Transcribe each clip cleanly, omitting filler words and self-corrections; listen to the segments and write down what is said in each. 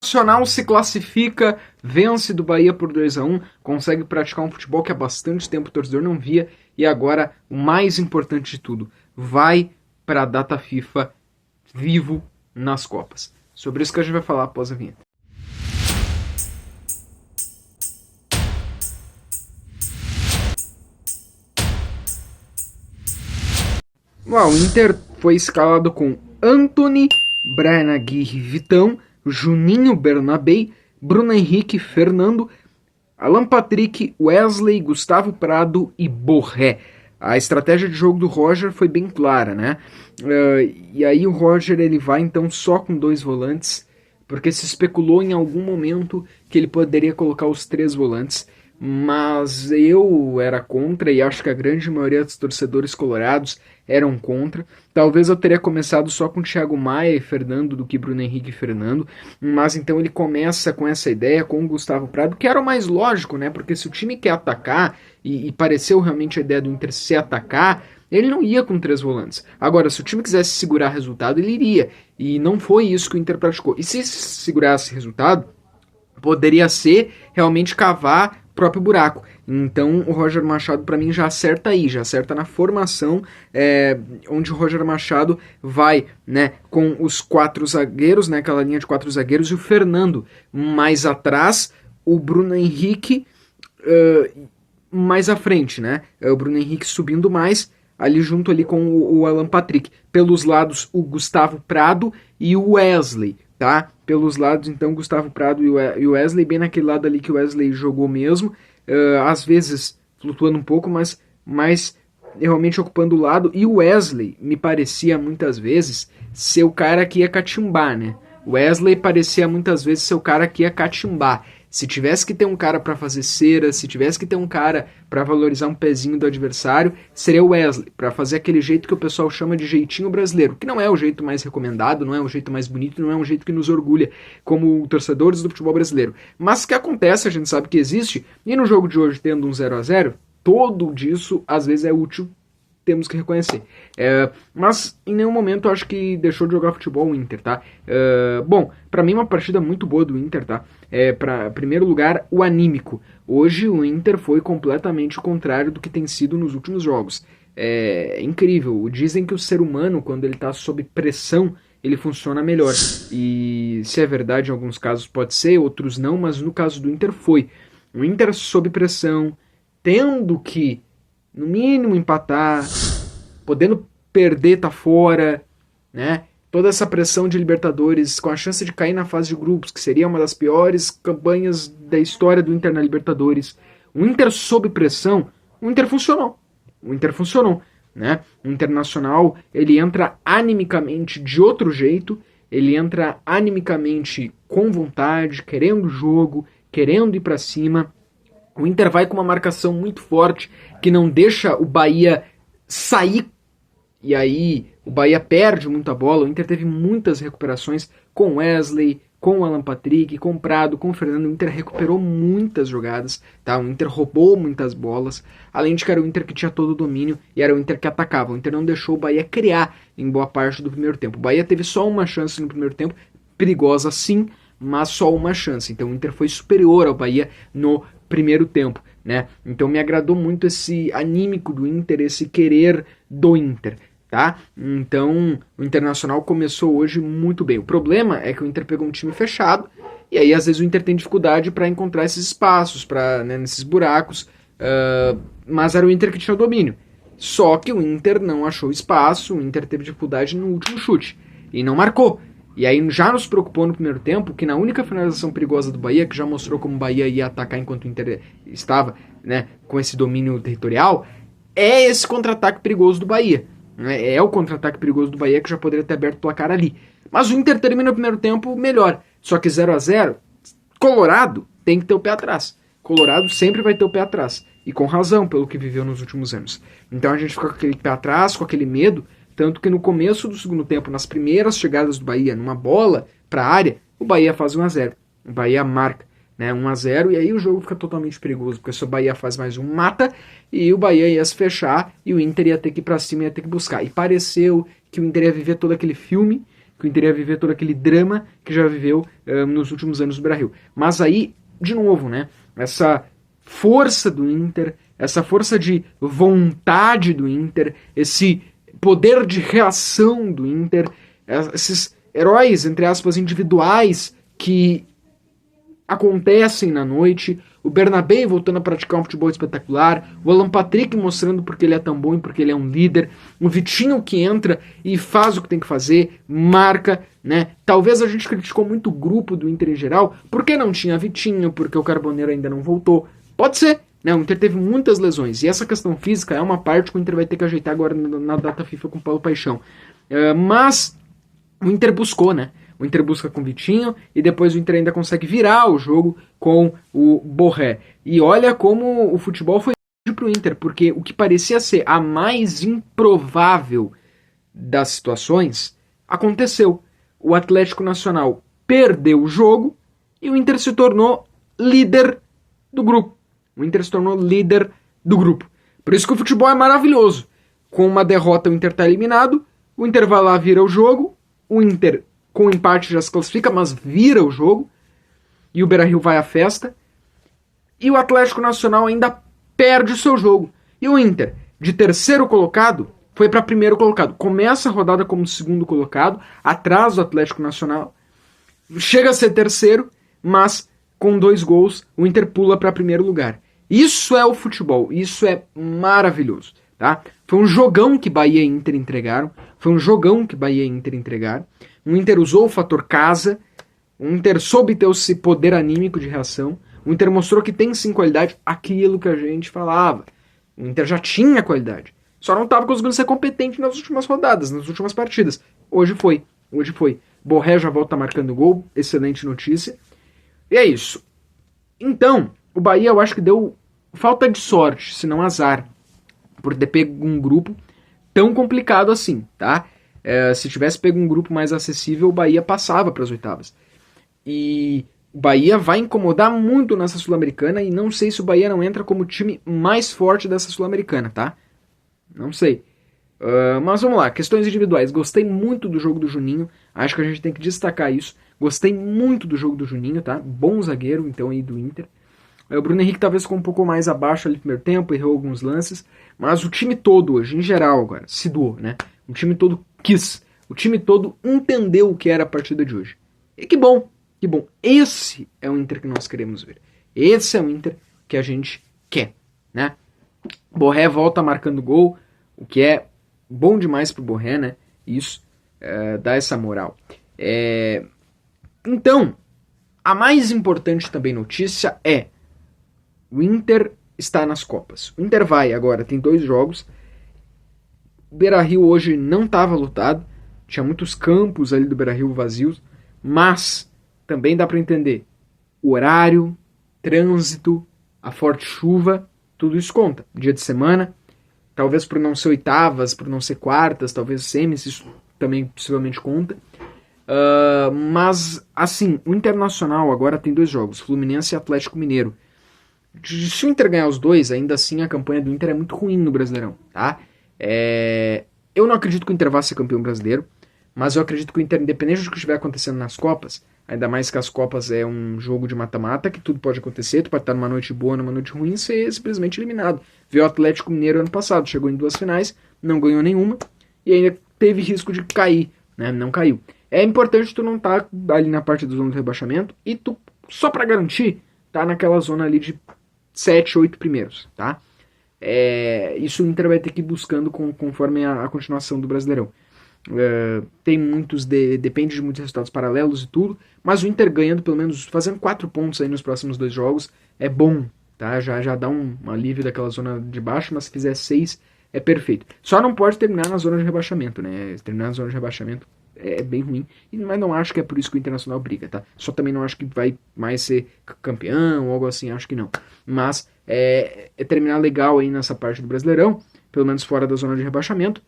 Nacional se classifica, vence do Bahia por 2-1, consegue praticar um futebol que há bastante tempo o torcedor não via, e agora, o mais importante de tudo, vai para a data FIFA vivo nas Copas. Sobre isso que a gente vai falar após a vinheta. O Inter foi escalado com Antony, Brian Aguirre, Vitão, Juninho, Bernabei, Bruno Henrique, Fernando, Alan Patrick, Wesley, Gustavo Prado e Borré. A estratégia de jogo do Roger foi bem clara, né? E aí o Roger ele vai então só com 2 volantes, porque se especulou em algum momento que ele poderia colocar os 3 volantes, mas eu era contra e acho que a grande maioria dos torcedores colorados eram contra. Talvez eu teria começado só com Thiago Maia e Fernando do que Bruno Henrique e Fernando, mas então ele começa com essa ideia, com o Gustavo Prado, que era o mais lógico, né? Porque se o time quer atacar, e pareceu realmente a ideia do Inter se atacar, ele não ia com 3 volantes. Agora, se o time quisesse segurar resultado, ele iria. E não foi isso que o Inter praticou. E se segurasse resultado, poderia ser realmente cavar o próprio buraco. Então o Roger Machado para mim já acerta aí, já acerta na formação, onde o Roger Machado vai, né, com os 4 zagueiros, né, aquela linha de 4 zagueiros, e o Fernando mais atrás, o Bruno Henrique mais à frente, né, o Bruno Henrique subindo mais, ali junto ali com o Alan Patrick. Pelos lados o Gustavo Prado e o Wesley, tá? Pelos lados, então, Gustavo Prado e o Wesley, bem naquele lado ali que o Wesley jogou mesmo, às vezes flutuando um pouco, mas realmente ocupando o lado. E o Wesley me parecia muitas vezes ser o cara que ia catimbar, né? O Wesley parecia muitas vezes ser o cara que ia catimbar. Se tivesse que ter um cara para fazer cera, se tivesse que ter um cara para valorizar um pezinho do adversário, seria o Wesley, para fazer aquele jeito que o pessoal chama de jeitinho brasileiro, que não é o jeito mais recomendado, não é o jeito mais bonito, não é um jeito que nos orgulha como torcedores do futebol brasileiro. Mas que acontece, a gente sabe que existe, e no jogo de hoje, tendo um 0-0, todo disso às vezes é útil, temos que reconhecer. Mas em nenhum momento eu acho que deixou de jogar futebol o Inter, tá? Bom, pra mim uma partida muito boa do Inter, tá? Primeiro lugar, o anímico. Hoje o Inter foi completamente o contrário do que tem sido nos últimos jogos. É incrível. Dizem que o ser humano, quando ele tá sob pressão, ele funciona melhor. E se é verdade, em alguns casos pode ser, outros não, mas no caso do Inter foi. O Inter sob pressão, tendo que no mínimo empatar, podendo perder, tá fora, né? Toda essa pressão de Libertadores, com a chance de cair na fase de grupos, que seria uma das piores campanhas da história do Inter na Libertadores. O Inter sob pressão, o Inter funcionou. O Inter funcionou, né? O Internacional, ele entra animicamente de outro jeito, ele entra animicamente com vontade, querendo o jogo, querendo ir pra cima. O Inter vai com uma marcação muito forte, que não deixa o Bahia sair, e aí o Bahia perde muita bola. O Inter teve muitas recuperações com Wesley, com o Alan Patrick, com o Prado, com o Fernando. O Inter recuperou muitas jogadas, tá? O Inter roubou muitas bolas, além de que era o Inter que tinha todo o domínio e era o Inter que atacava. O Inter não deixou o Bahia criar em boa parte do primeiro tempo. O Bahia teve só uma chance no primeiro tempo, perigosa sim, mas só uma chance. Então o Inter foi superior ao Bahia no primeiro tempo, né? Então me agradou muito esse anímico do Inter, esse querer do Inter, tá? Então o Internacional começou hoje muito bem. O problema é que o Inter pegou um time fechado e aí às vezes o Inter tem dificuldade para encontrar esses espaços, para, né, nesses buracos, mas era o Inter que tinha o domínio. Só que o Inter não achou espaço, o Inter teve dificuldade no último chute e não marcou. E aí já nos preocupou no primeiro tempo que na única finalização perigosa do Bahia, que já mostrou como o Bahia ia atacar enquanto o Inter estava, né, com esse domínio territorial, é esse contra-ataque perigoso do Bahia. Né? É o contra-ataque perigoso do Bahia que já poderia ter aberto o placar ali. Mas o Inter termina o primeiro tempo melhor. Só que 0-0, Colorado tem que ter o pé atrás. Colorado sempre vai ter o pé atrás. E com razão, pelo que viveu nos últimos anos. Então a gente fica com aquele pé atrás, com aquele medo. Tanto que no começo do segundo tempo, nas primeiras chegadas do Bahia, numa bola para a área, o Bahia faz 1-0. O Bahia marca, né, 1-0, e aí o jogo fica totalmente perigoso, porque se o Bahia faz mais um, mata, e o Bahia ia se fechar, e o Inter ia ter que ir para cima, ia ter que buscar. E pareceu que o Inter ia viver todo aquele filme que o Inter ia viver todo aquele drama que já viveu nos últimos anos do Beira-Rio. Mas aí, de novo, né, essa força do Inter, essa força de vontade do Inter, esse poder de reação do Inter, esses heróis, entre aspas, individuais que acontecem na noite, o Bernabé voltando a praticar um futebol espetacular, o Alan Patrick mostrando porque ele é tão bom e porque ele é um líder, o Vitinho que entra e faz o que tem que fazer, marca, né? Talvez a gente criticou muito o grupo do Inter em geral, porque não tinha Vitinho, porque o Carboneiro ainda não voltou. Pode ser, né? O Inter teve muitas lesões, e essa questão física é uma parte que o Inter vai ter que ajeitar agora na data FIFA com o Paulo Paixão. Mas o Inter buscou, né? O Inter busca com o Vitinho e depois o Inter ainda consegue virar o jogo com o Borré. E olha como o futebol foi pro Inter, porque o que parecia ser a mais improvável das situações aconteceu. O Atlético Nacional perdeu o jogo e o Inter se tornou líder do grupo. O Inter se tornou líder do grupo. Por isso que o futebol é maravilhoso. Com uma derrota o Inter está eliminado, o Inter vai lá, vira o jogo, o Inter com empate já se classifica, mas vira o jogo, e o Beira-Rio vai à festa, e o Atlético Nacional ainda perde o seu jogo. E o Inter, de terceiro colocado, foi para primeiro colocado. Começa a rodada como segundo colocado, atrás do Atlético Nacional, chega a ser terceiro, mas com 2 gols o Inter pula para primeiro lugar. Isso é o futebol, isso é maravilhoso. Tá? Foi um jogão que Bahia e Inter entregaram, foi um jogão que Bahia e Inter entregaram. O Inter usou o fator casa, o Inter soube ter esse poder anímico de reação, o Inter mostrou que tem sim qualidade, aquilo que a gente falava. O Inter já tinha qualidade, só não estava conseguindo ser competente nas últimas rodadas, nas últimas partidas. Hoje foi. Borré já volta marcando gol, excelente notícia. E é isso. Então, o Bahia eu acho que deu falta de sorte, se não azar, por ter pego um grupo tão complicado assim, tá? Se tivesse pego um grupo mais acessível, o Bahia passava para as oitavas. E o Bahia vai incomodar muito nessa Sul-Americana, e não sei se o Bahia não entra como o time mais forte dessa Sul-Americana, tá? Não sei. Mas vamos lá, questões individuais. Gostei muito do jogo do Juninho, acho que a gente tem que destacar isso. Gostei muito do jogo do Juninho, tá? Bom zagueiro, então, aí do Inter. O Bruno Henrique talvez ficou um pouco mais abaixo ali no primeiro tempo, errou alguns lances, mas o time todo hoje, em geral agora, se doou, né? O time todo quis, o time todo entendeu o que era a partida de hoje. E que bom, que bom. Esse é o Inter que nós queremos ver. Esse é o Inter que a gente quer, né? Borré volta marcando gol, o que é bom demais pro Borré, né? Isso dá essa moral. Então, a mais importante também notícia é: o Inter está nas Copas. O Inter vai agora, tem 2 jogos. O Beira-Rio hoje não estava lotado, tinha muitos campos ali do Beira-Rio vazios, mas também dá para entender o horário, trânsito, a forte chuva, tudo isso conta. Dia de semana, talvez por não ser oitavas, por não ser quartas, talvez semis, isso também possivelmente conta. Mas, assim, o Internacional agora tem 2 jogos, Fluminense e Atlético Mineiro. Se o Inter ganhar os 2, ainda assim a campanha do Inter é muito ruim no Brasileirão, tá? Eu não acredito que o Inter vá ser campeão brasileiro, mas eu acredito que o Inter, independente do que estiver acontecendo nas Copas, ainda mais que as Copas é um jogo de mata-mata, que tudo pode acontecer, tu pode estar numa noite boa, numa noite ruim, e ser simplesmente eliminado. Viu o Atlético Mineiro ano passado, chegou em 2 finais, não ganhou nenhuma, e ainda teve risco de cair, né? Não caiu. É importante tu não estar ali na parte da zona do rebaixamento, e tu, só pra garantir, tá naquela zona ali de 7, 8 primeiros, tá? Isso o Inter vai ter que ir buscando conforme a continuação do Brasileirão. Tem muitos, depende de muitos resultados paralelos e tudo, mas o Inter ganhando, pelo menos fazendo 4 pontos aí nos próximos 2 jogos, é bom, tá? Já dá um alívio daquela zona de baixo, mas se fizer 6 é perfeito. Só não pode terminar na zona de rebaixamento, né? Terminar na zona de rebaixamento é bem ruim, mas não acho que é por isso que o Internacional briga, tá? Só também não acho que vai mais ser campeão ou algo assim, acho que não. Mas é terminar legal aí nessa parte do Brasileirão, pelo menos fora da zona de rebaixamento,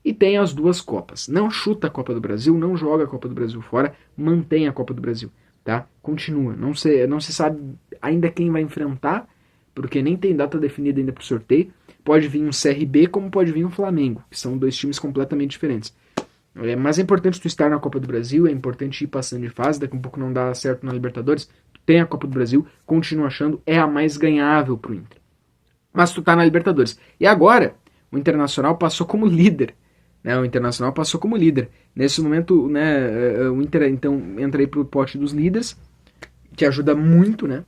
e tem as 2 Copas. Não chuta a Copa do Brasil, não joga a Copa do Brasil fora, mantém a Copa do Brasil, tá? Continua. Não se sabe ainda quem vai enfrentar, porque nem tem data definida ainda pro sorteio. Pode vir um CRB, como pode vir um Flamengo, que são 2 times completamente diferentes. Mas é importante tu estar na Copa do Brasil, é importante ir passando de fase, daqui a um pouco não dá certo na Libertadores, tu tem a Copa do Brasil, continuo achando, é a mais ganhável pro Inter. Mas tu tá na Libertadores. E agora, o Internacional passou como líder. Né? O Internacional passou como líder. Nesse momento, né, o Inter então entra aí pro pote dos líderes, que ajuda muito, né?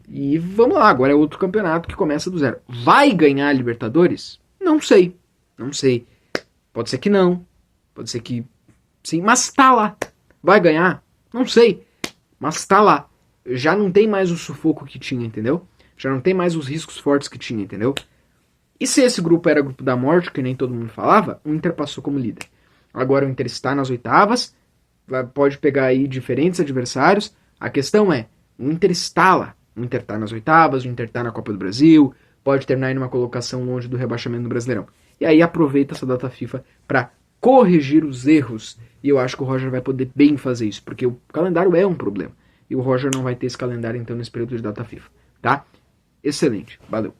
E vamos lá, agora é outro campeonato que começa do zero. Vai ganhar a Libertadores? Não sei. Não sei. Pode ser que não. Pode ser que sim, mas tá lá. Vai ganhar? Não sei. Mas tá lá. Já não tem mais o sufoco que tinha, entendeu? Já não tem mais os riscos fortes que tinha, entendeu? E se esse grupo era grupo da morte, que nem todo mundo falava, o Inter passou como líder. Agora o Inter está nas oitavas, pode pegar aí diferentes adversários. A questão é, o Inter está lá. O Inter está nas oitavas, o Inter está na Copa do Brasil, pode terminar aí numa colocação longe do rebaixamento do Brasileirão. E aí aproveita essa data FIFA para corrigir os erros. E eu acho que o Roger vai poder bem fazer isso, porque o calendário é um problema. E o Roger não vai ter esse calendário então nesse período de data FIFA, tá? Excelente, valeu.